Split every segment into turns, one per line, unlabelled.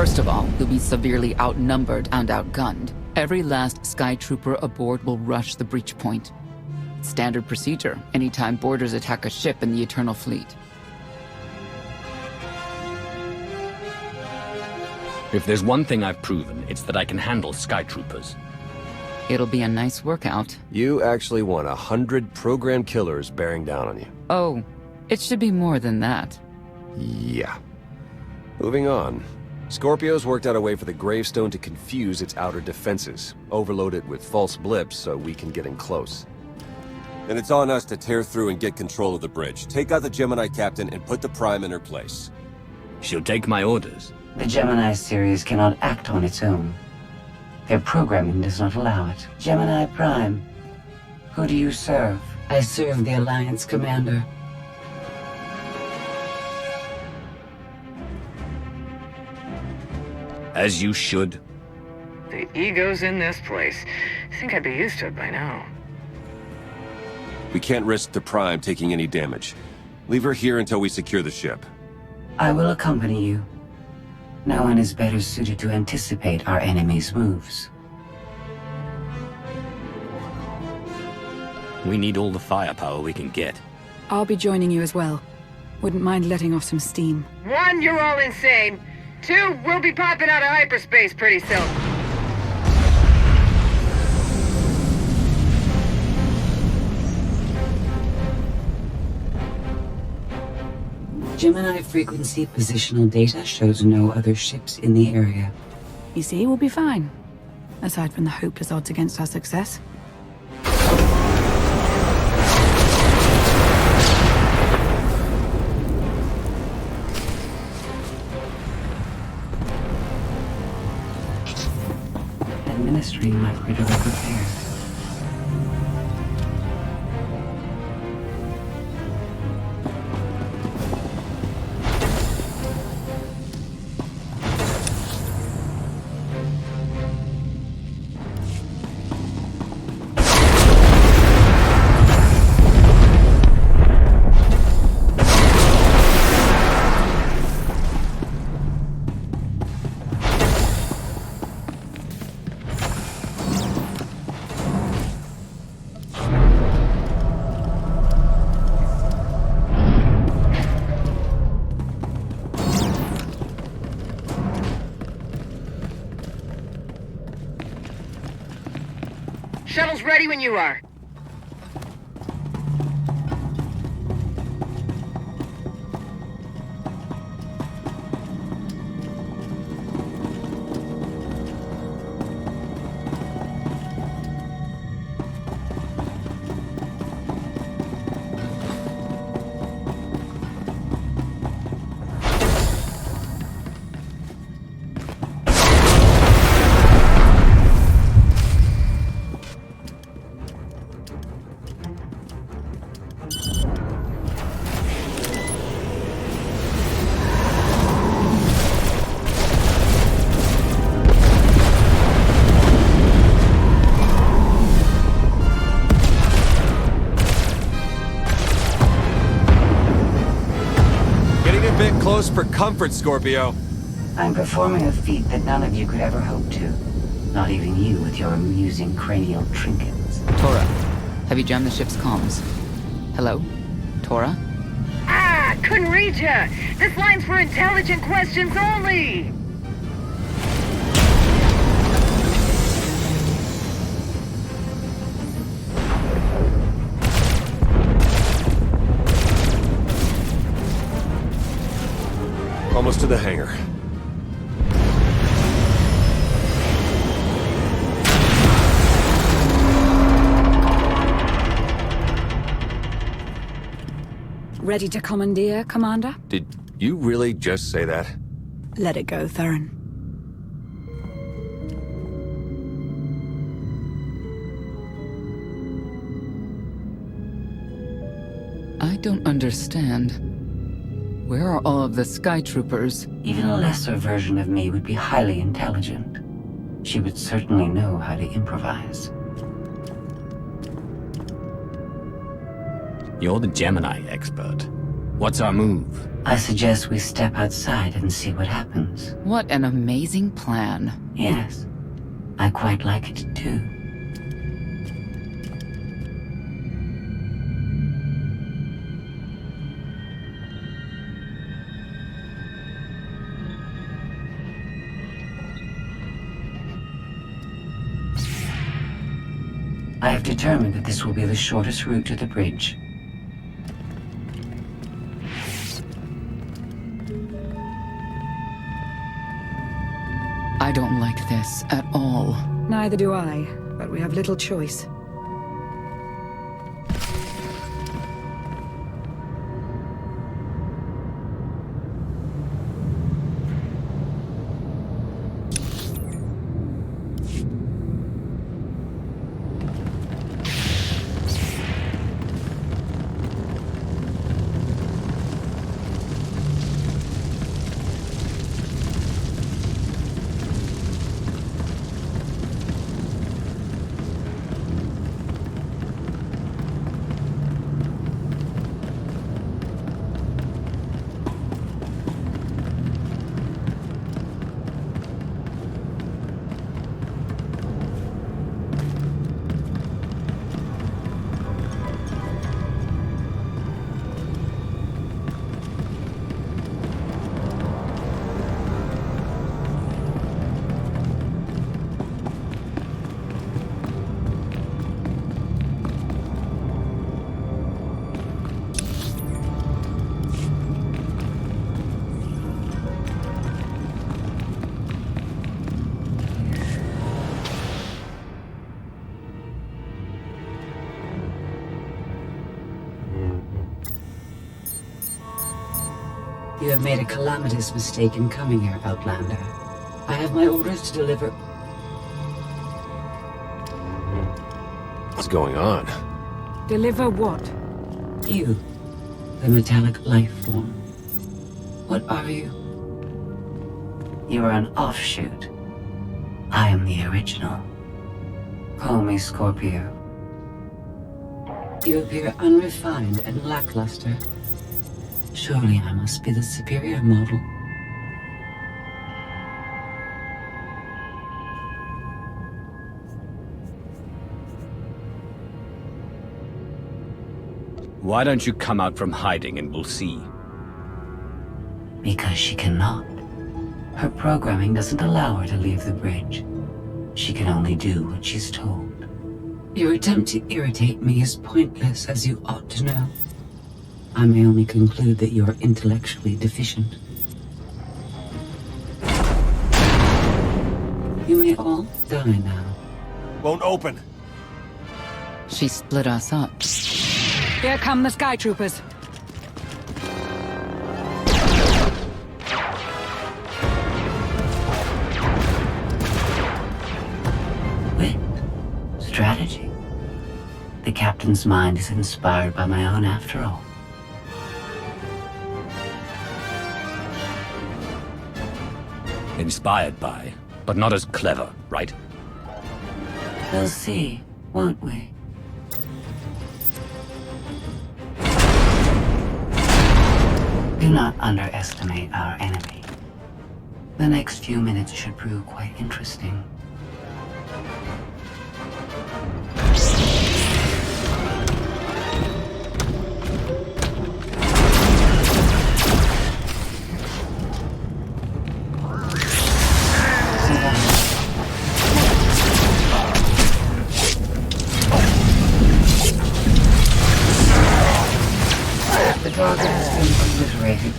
First of all, you'll be severely outnumbered and outgunned. Every last Sky Trooper aboard will rush the breach point. Standard procedure, anytime boarders attack a ship in the Eternal Fleet.
If there's one thing I've proven, it's that I can handle Sky Troopers.
It'll be a nice workout.
You actually want 100 programmed killers bearing down on you.
Oh, it should be more than that.
Yeah. Moving on. Scorpio's worked out a way for the gravestone to confuse its outer defenses. Overload it with false blips so we can get in close.
Then it's on us to tear through and get control of the bridge. Take out the Gemini captain and put the Prime in her place.
She'll take my orders.
The Gemini series cannot act on its own. Their programming does not allow it. Gemini Prime, who do you serve? I serve the Alliance Commander.
As you should.
The ego's in this place. I think I'd be used to it by now.
We can't risk the Prime taking any damage. Leave her here until we secure the ship.
I will accompany you. No one is better suited to anticipate our enemy's moves.
We need all the firepower we can get.
I'll be joining you as well. Wouldn't mind letting off some steam.
1, you're all insane. 2, we'll be popping out of hyperspace pretty soon.
Gemini frequency positional data shows no other ships in the area.
You see, we'll be fine. Aside from the hopeless odds against our success.
Administering my critical repairs.
Shuttle's ready when you are.
Close for comfort, Scorpio.
I'm performing a feat that none of you could ever hope to. Not even you with your amusing cranial trinkets.
Tora, have you jammed the ship's comms? Hello? Tora?
Ah, couldn't read ya. This line's for intelligent questions only.
Almost to the hangar.
Ready to commandeer, Commander?
Did you really just say that?
Let it go, Theron.
I don't understand. Where are all of the Sky Troopers?
Even a lesser version of me would be highly intelligent. She would certainly know how to improvise.
You're the Gemini expert. What's our move?
I suggest we step outside and see what happens.
What an amazing plan.
Yes, I quite like it too. I have determined that this will be the shortest route to the bridge.
I don't like this at all.
Neither do I, but we have little choice. You have made a calamitous mistake in coming here, Outlander. I have my orders to deliver.
What's going on?
Deliver what?
You, the metallic life form. What are you? You are an offshoot. I am the original. Call me Scorpio. You appear unrefined and lackluster. Surely I must be the superior model.
Why don't you come out from hiding and we'll see?
Because she cannot. Her programming doesn't allow her to leave the bridge. She can only do what she's told. Your attempt to irritate me is pointless, as you ought to know. I may only conclude that you are intellectually deficient. You may all die now.
Won't open.
She split us up.
Here come the Sky Troopers.
Wit. Strategy. The captain's mind is inspired by my own after all.
Inspired by, but not as clever, right?
We'll see, won't we? Do not underestimate our enemy. The next few minutes should prove quite interesting. The target has been obliterated.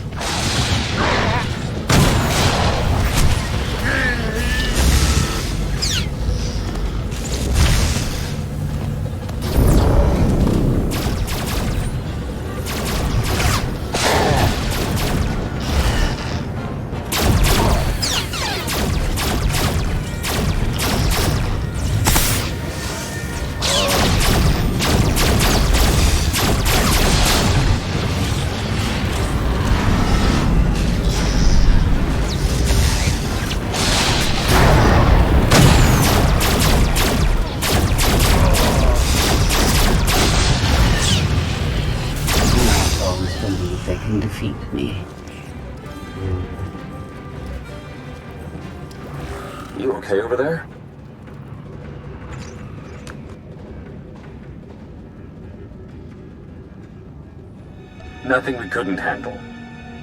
You okay over there?
Nothing we couldn't handle.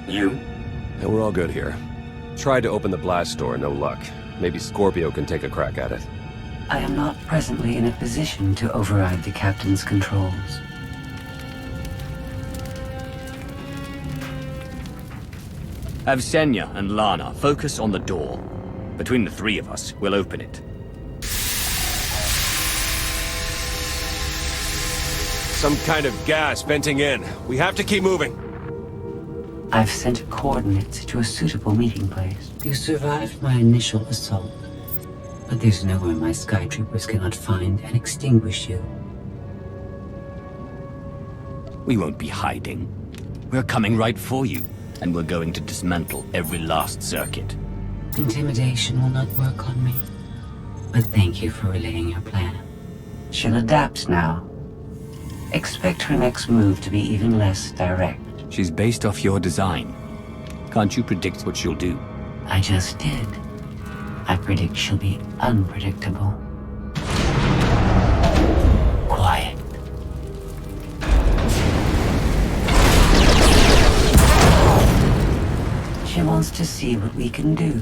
You?
Yeah, we're all good here. Tried to open the blast door, no luck. Maybe Scorpio can take a crack at it.
I am not presently in a position to override the captain's controls.
Have Senya and Lana focus on the door. Between the three of us, we'll open it.
Some kind of gas venting in. We have to keep moving.
I've sent coordinates to a suitable meeting place. You survived my initial assault, but there's nowhere my sky troopers cannot find and extinguish you.
We won't be hiding. We're coming right for you, and we're going to dismantle every last circuit.
Intimidation will not work on me, but thank you for relaying your plan. She'll adapt now. Expect her next move to be even less direct.
She's based off your design. Can't you predict what she'll do?
I just did. I predict she'll be unpredictable. Quiet. She wants to see what we can do.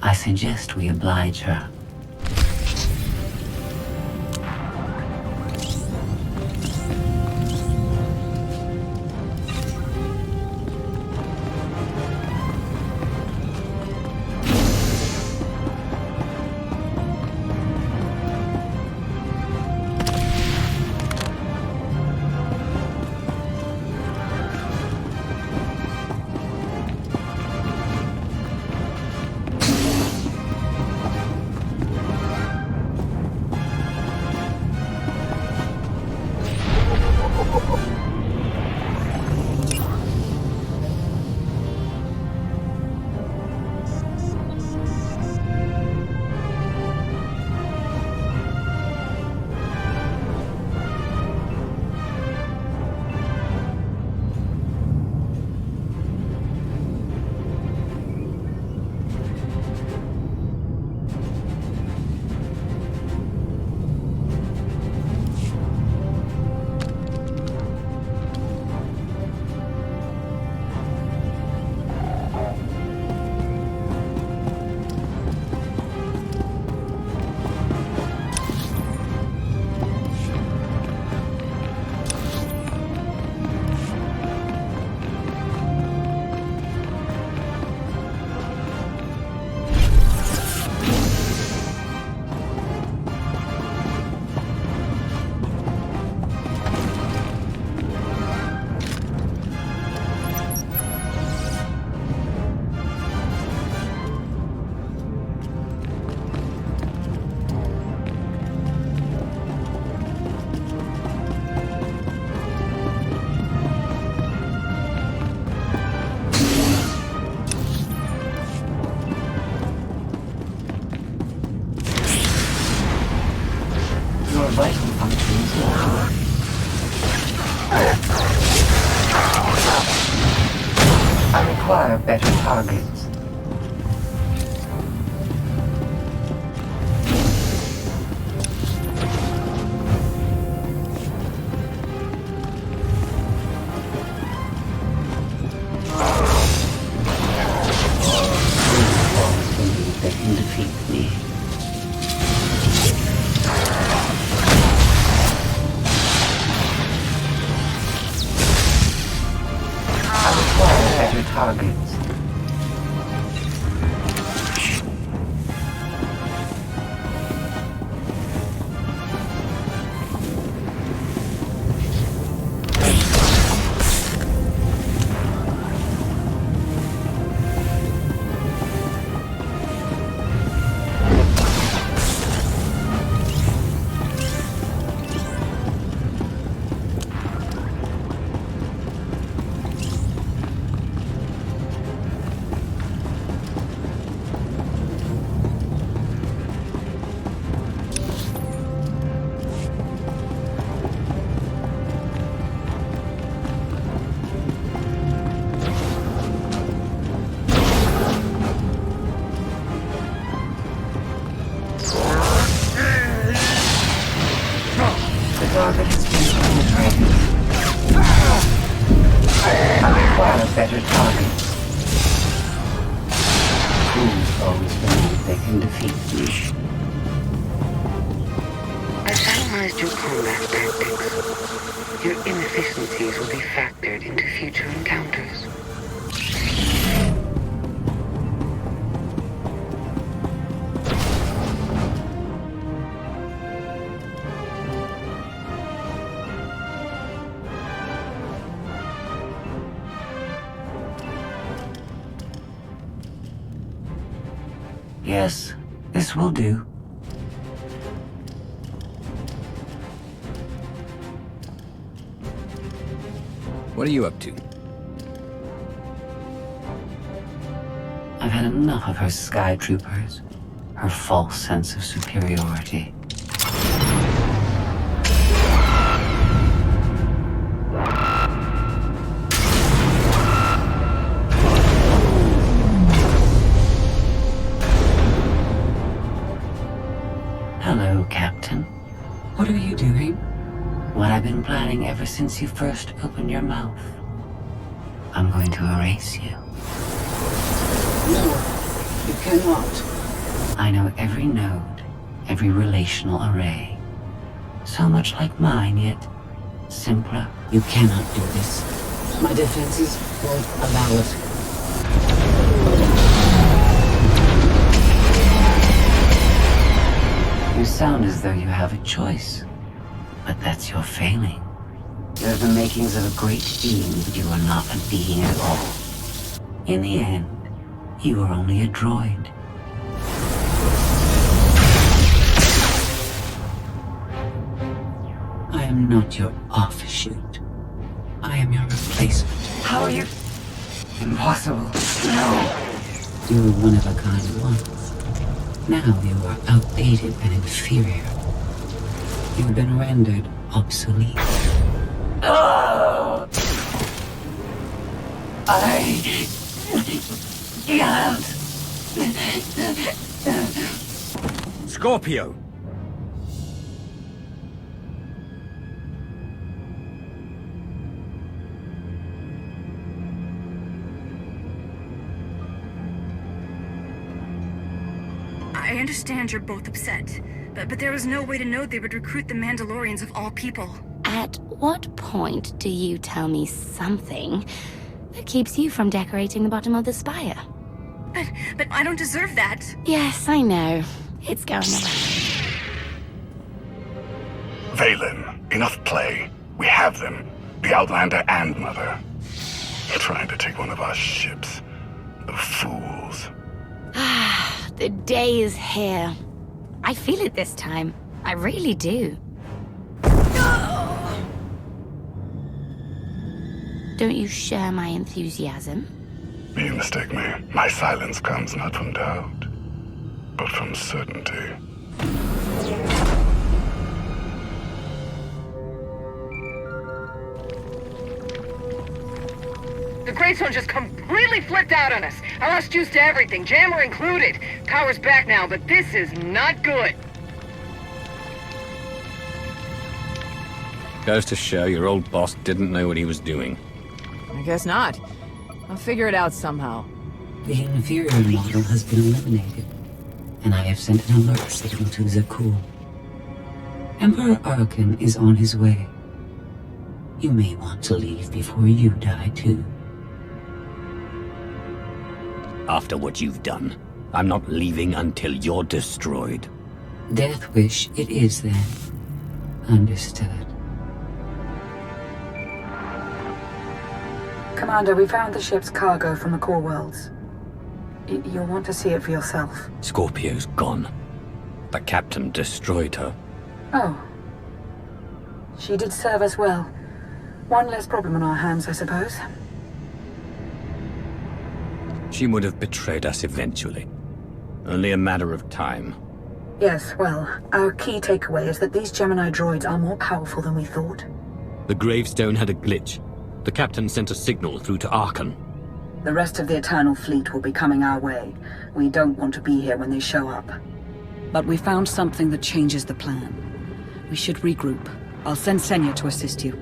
I suggest we oblige her. Vital functions lower. I require better targets. That can defeat me. Targets. experiment they can defeat me.
I've analyzed your combat tactics. Your inefficiencies will be factored into future encounters.
Yes, this will do.
What are you up to?
I've had enough of her sky troopers, her false sense of superiority. Hello, Captain. What are you doing? What I've been planning ever since you first opened your mouth. I'm going to erase you. No, you cannot. I know every node, every relational array. So much like mine, yet simpler. You cannot do this. My defenses won't allow it. You sound as though you have a choice, but that's your failing. You have the makings of a great being, but you are not a being at all. In the end, you are only a droid. I am not your offshoot. I am your replacement. How are you? Impossible. No. You were one of a kind once. Now you are outdated and inferior. You've been rendered obsolete. Oh! I can't.
Scorpio!
I understand you're both upset, but there was no way to know they would recruit the Mandalorians of all people.
At what point do you tell me something that keeps you from decorating the bottom of the spire?
But I don't deserve that.
Yes, I know. It's going away.
Valen, enough play. We have them. The Outlander and Mother. Trying to take one of our ships. The fools.
The day is here. I feel it this time. I really do. Don't you share my enthusiasm?
You mistake me. My silence comes not from doubt, but from certainty.
The Greystone just completely flipped out on us. I lost juice to everything, jammer included. Power's back now, but this is not good.
Goes to show your old boss didn't know what he was doing.
I guess not. I'll figure it out somehow.
The inferior model has been eliminated, and I have sent an alert signal to Zakuul. Emperor Arkan is on his way. You may want to leave before you die, too.
After what you've done, I'm not leaving until you're destroyed.
Death wish it is, then. Understood.
Commander, we found the ship's cargo from the core worlds. You'll want to see it for yourself.
Scorpio's gone. The captain destroyed her.
Oh. She did serve us well. One less problem on our hands, I suppose.
She would have betrayed us eventually. Only a matter of time.
Yes, well, our key takeaway is that these Gemini droids are more powerful than we thought.
The gravestone had a glitch. The captain sent a signal through to Arkan.
The rest of the Eternal Fleet will be coming our way. We don't want to be here when they show up.
But we found something that changes the plan. We should regroup. I'll send Senya to assist you.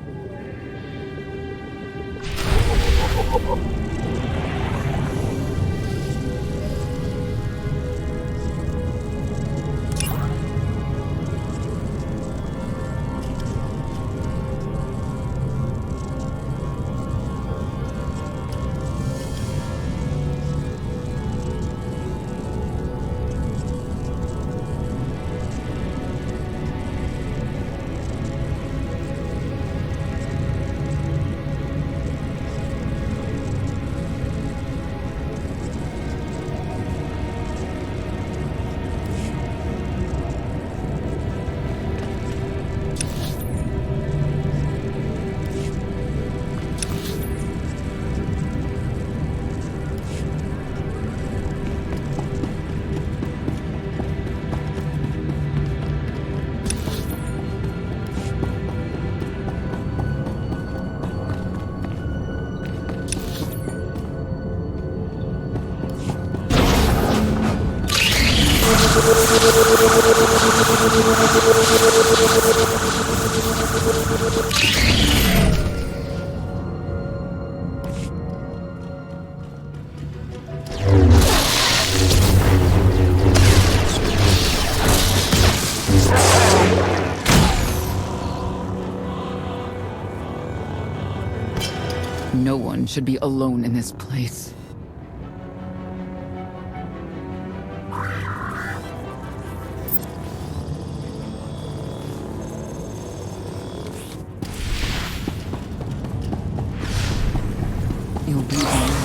No one should be alone in this place. You'll be all right.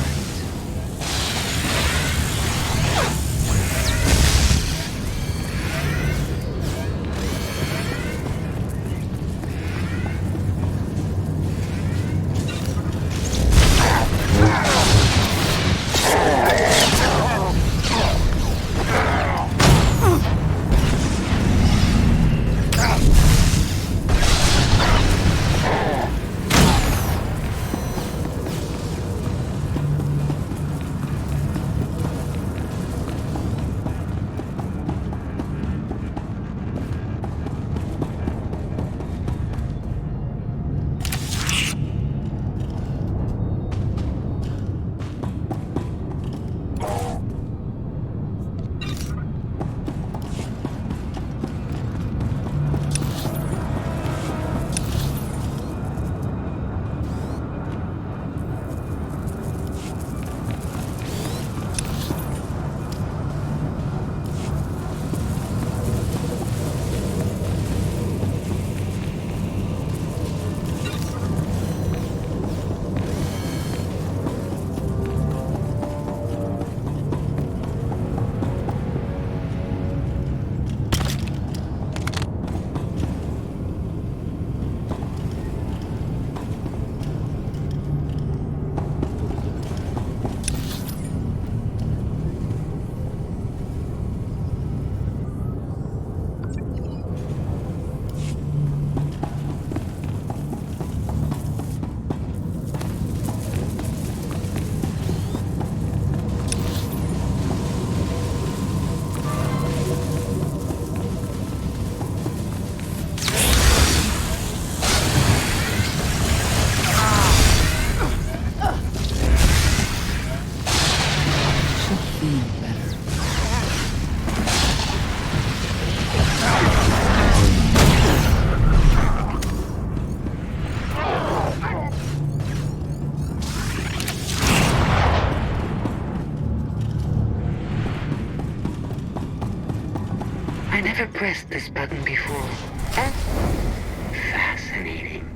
I never pressed this button before. Fascinating.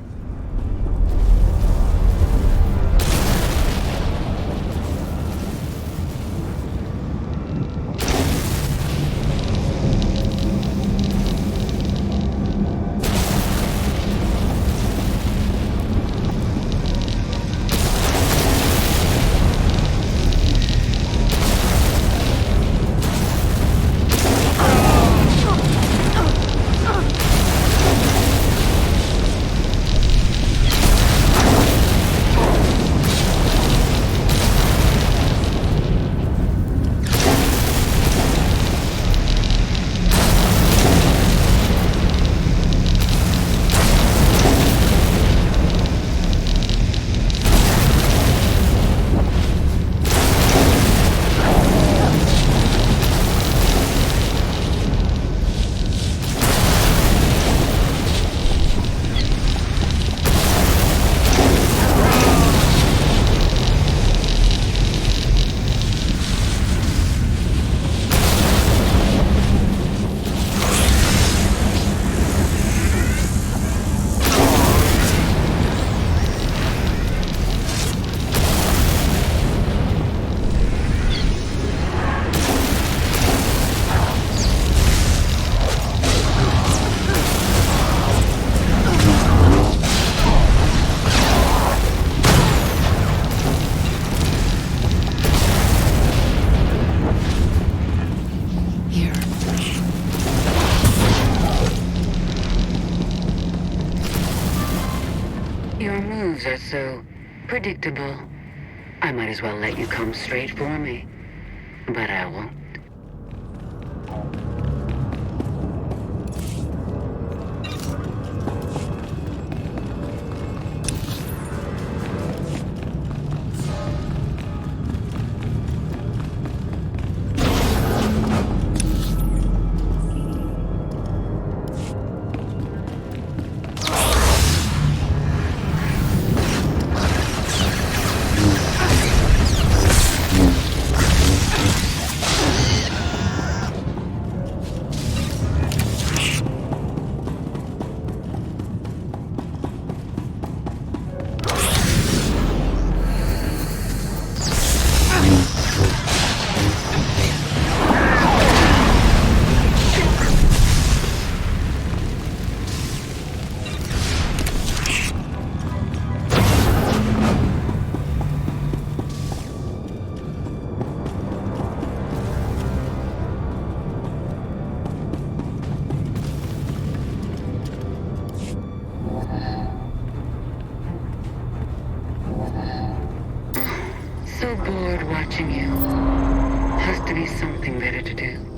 Your moves are so predictable. I might as well let you come straight for me. But I won't.
committed to do.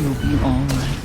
You'll be all right.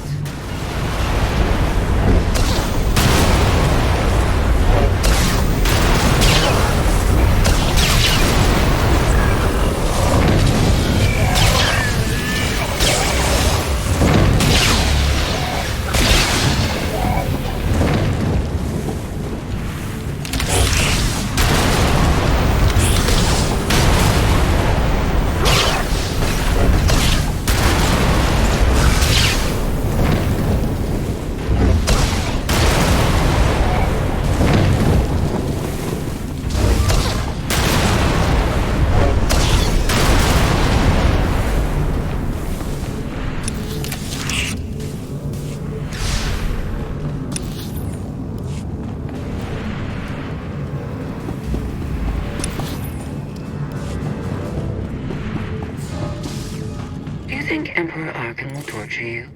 Emperor Arkan will torture you?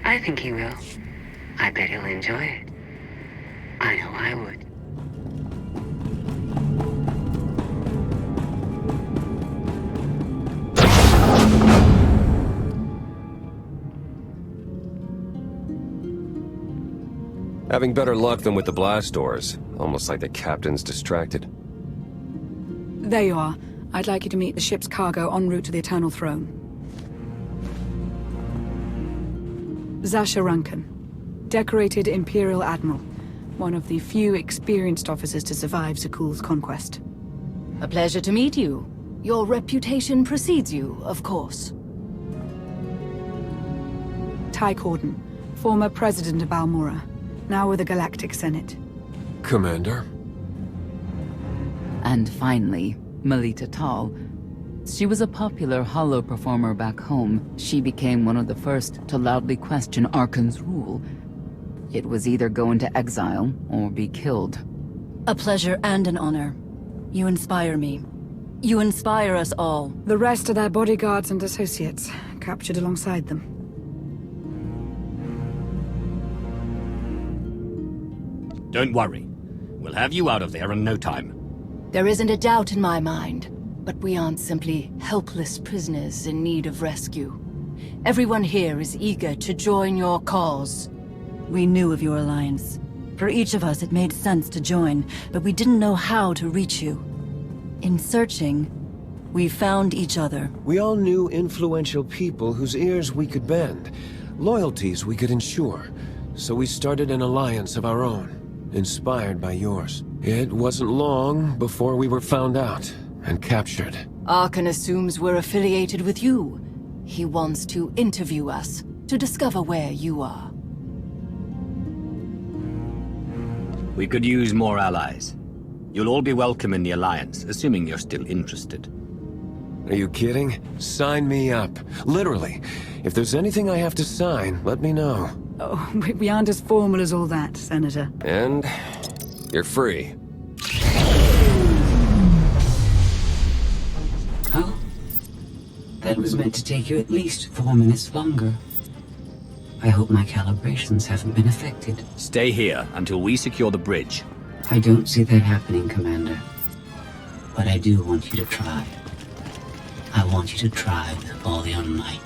I think he will. I bet he'll enjoy it. I know I would.
Having better luck than with the blast doors. Almost like the captain's distracted.
There you are. I'd like you to meet the ship's cargo en route to the Eternal Throne. Zasha Rankin, decorated Imperial Admiral. One of the few experienced officers to survive Zakuul's conquest.
A pleasure to meet you. Your reputation precedes you, of course.
Ty Corden, former president of Balmorra, now with the Galactic Senate.
Commander.
And finally, Melita Tal. She was a popular holo performer back home. She became one of the first to loudly question Arkan's rule. It was either go into exile or be killed.
A pleasure and an honor. You inspire me. You inspire us all.
The rest are their bodyguards and associates, captured alongside them.
Don't worry. We'll have you out of there in no time.
There isn't a doubt in my mind, but we aren't simply helpless prisoners in need of rescue. Everyone here is eager to join your cause.
We knew of your alliance. For each of us, it made sense to join, but we didn't know how to reach you. In searching, we found each other.
We all knew influential people whose ears we could bend, loyalties we could ensure. So we started an alliance of our own, inspired by yours. It wasn't long before we were found out and captured.
Arkan assumes we're affiliated with you. He wants to interview us, to discover where you are.
We could use more allies. You'll all be welcome in the Alliance, assuming you're still interested.
Are you kidding? Sign me up. Literally. If there's anything I have to sign, let me know.
Oh, we aren't as formal as all that, Senator.
And you're free.
Oh? That was meant to take you at least 4 minutes longer. I hope my calibrations haven't been affected.
Stay here until we secure the bridge.
I don't see that happening, Commander. But I do want you to try. I want you to try with all your might.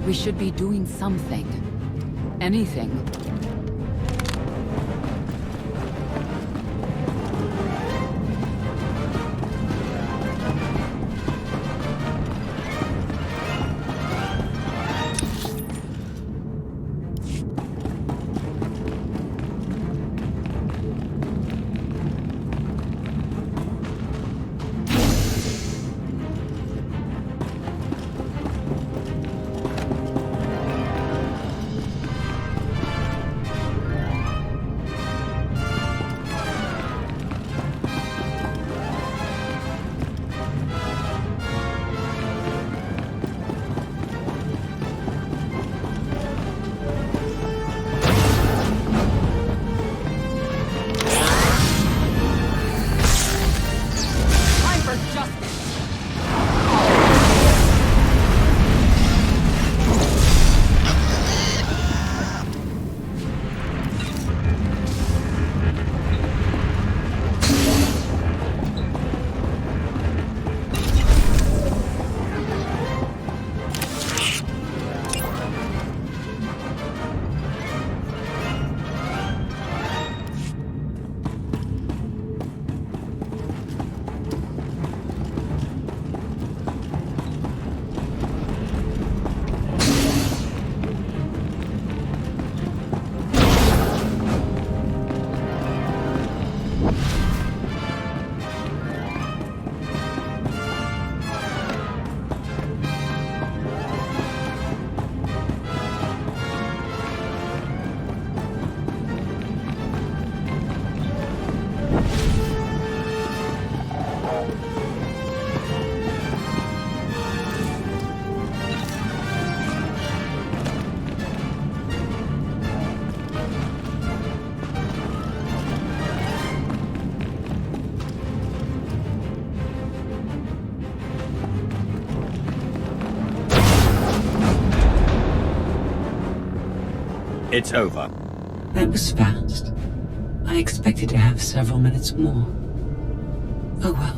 We should be doing something. Anything.
It's over.
That was fast. I expected to have several minutes more. Oh well.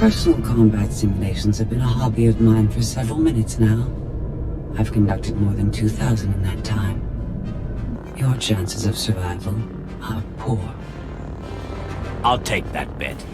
Personal combat simulations have been a hobby of mine for several minutes now. I've conducted more than 2,000 in that time. Your chances of survival are poor.
I'll take that bet.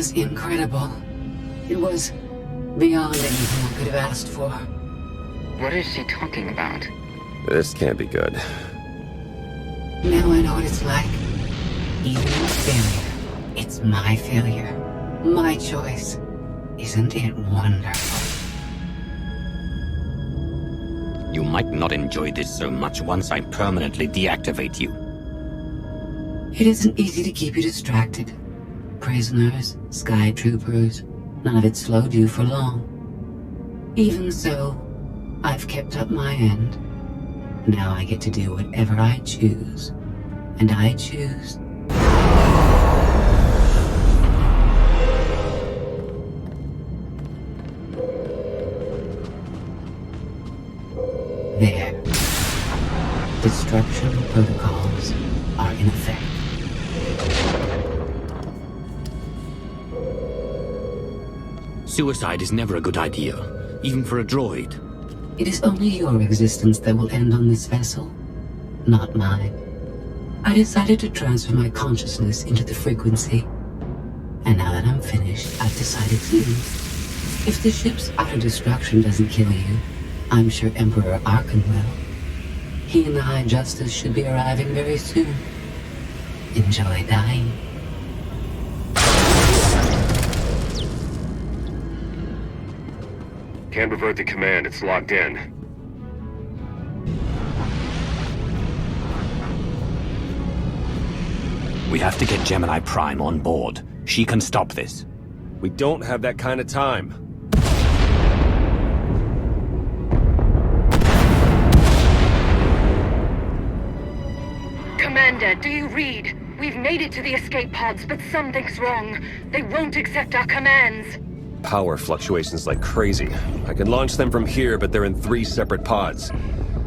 was incredible. It was beyond anything I could have asked for.
What is she talking about?
This can't be good.
Now I know what it's like. Even in failure, it's my failure. My choice. Isn't it wonderful?
You might not enjoy this so much once I permanently deactivate you.
It isn't easy to keep you distracted. Prisoners, sky troopers, none of it slowed you for long. Even so, I've kept up my end. Now I get to do whatever I choose. And I choose... There. Destruction protocols are in effect.
Suicide is never a good idea, even for a droid.
It is only your existence that will end on this vessel, not mine. I decided to transfer my consciousness into the frequency. And now that I'm finished, I've decided to leave. If the ship's auto-destruction doesn't kill you, I'm sure Emperor Arkan will. He and the High Justice should be arriving very soon. Enjoy dying.
Can't revert the command, it's locked in.
We have to get Gemini Prime on board. She can stop this.
We don't have that kind of time.
Commander, do you read? We've made it to the escape pods, but something's wrong. They won't accept our commands.
Power fluctuations like crazy. I can launch them from here, but they're in 3 separate pods.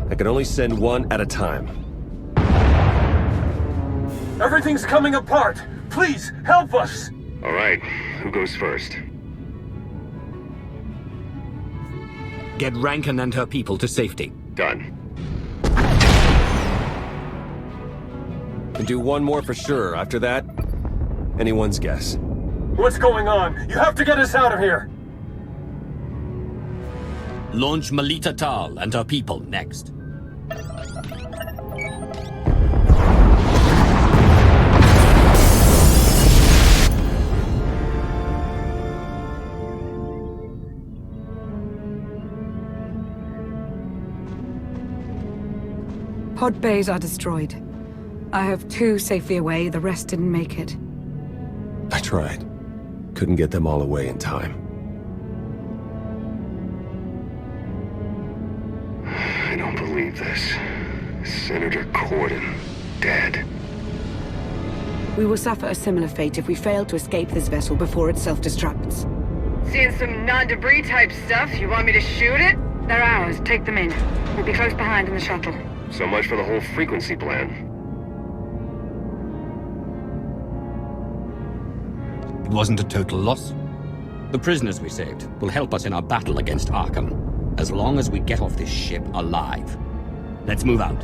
I can only send one at a time.
Everything's coming apart! Please, help us!
All right, who goes first?
Get Rankin and her people to safety.
Done.
Can do one more for sure. After that, anyone's guess.
What's going on? You have to get us out of here!
Launch Melita Tal and her people next.
Pod bays are destroyed. I have 2 safely away, the rest didn't make it.
I tried. Couldn't get them all away in time.
I don't believe this. Senator Corden, dead.
We will suffer a similar fate if we fail to escape this vessel before it self-destructs.
Seeing some non-debris type stuff. You want me to shoot it?
They're ours. Take them in. We'll be close behind in the shuttle.
So much for the whole frequency plan.
It wasn't a total loss. The prisoners we saved will help us in our battle against Arkham, as long as we get off this ship alive. Let's move out.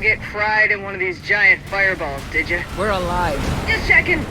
Get fried in one of these giant fireballs, did you?
We're alive.
Just checking.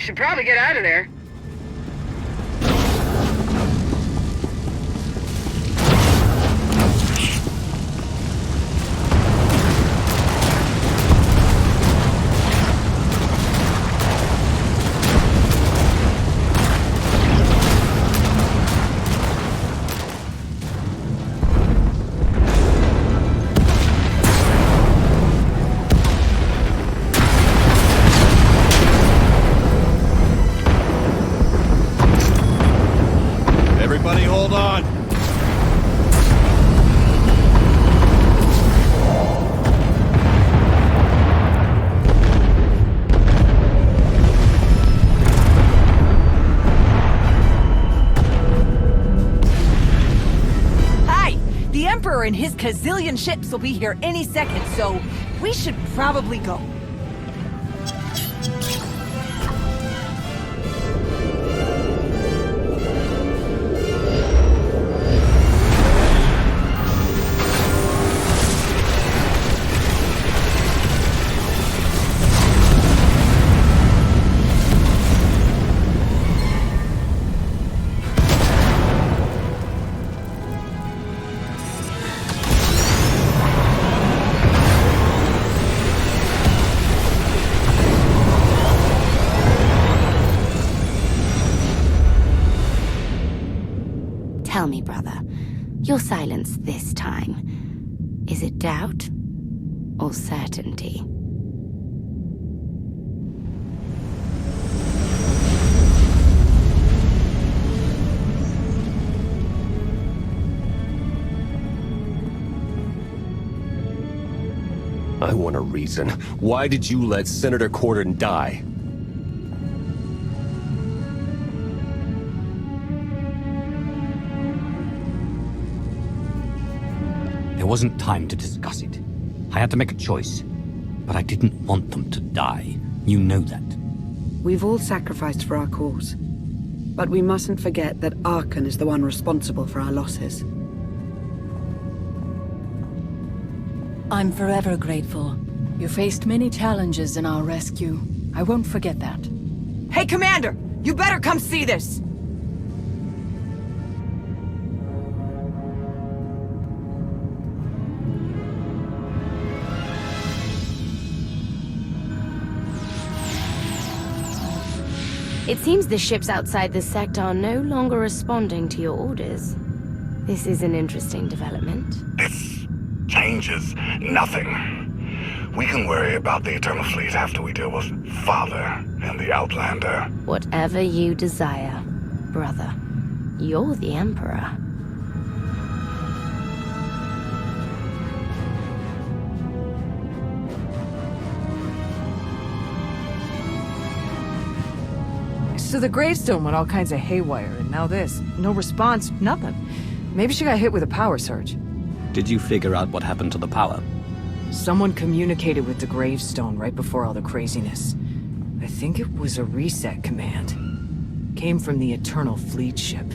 should probably get out of there.
Everybody hold on.
Hi! The Emperor and his gazillion ships will be here any second, so we should probably go.
Tell me, brother, your silence this time, is it doubt or certainty?
I want a reason. Why did you let Senator Corden die?
There wasn't time to discuss it. I had to make a choice. But I didn't want them to die. You know that.
We've all sacrificed for our cause. But we mustn't forget that Arkan is the one responsible for our losses.
I'm forever grateful. You faced many challenges in our rescue. I won't forget that.
Hey, Commander! You better come see this!
It seems the ships outside the sector are no longer responding to your orders. This is an interesting development.
This changes nothing. We can worry about the Eternal Fleet after we deal with Father and the Outlander.
Whatever you desire, brother. You're the Emperor.
So the gravestone went all kinds of haywire, and now this. No response, nothing. Maybe she got hit with a power surge.
Did you figure out what happened to the power?
Someone communicated with the gravestone right before all the craziness. I think it was a reset command. Came from the Eternal Fleet ship.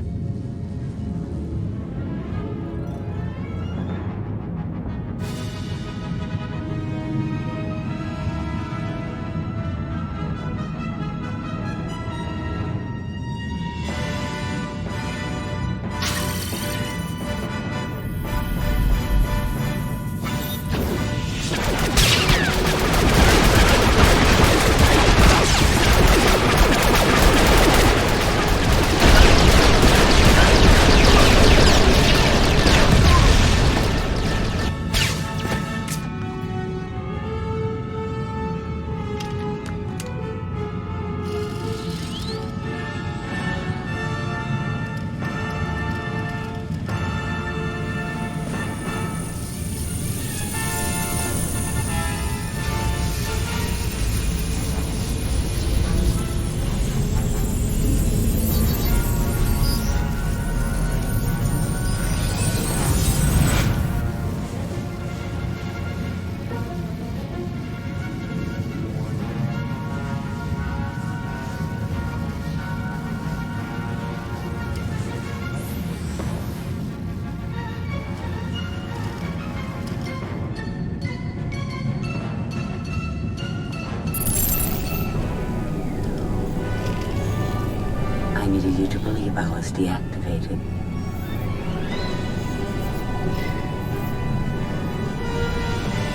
turbo was deactivated.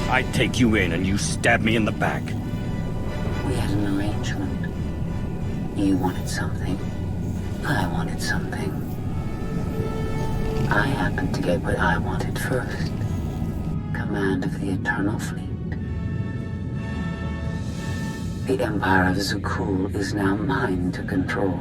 I take you in and you stab me in the back.
We had an arrangement. You wanted something. I wanted something. I happened to get what I wanted first. Command of the Eternal Fleet. The Empire of Zukul is now mine to control.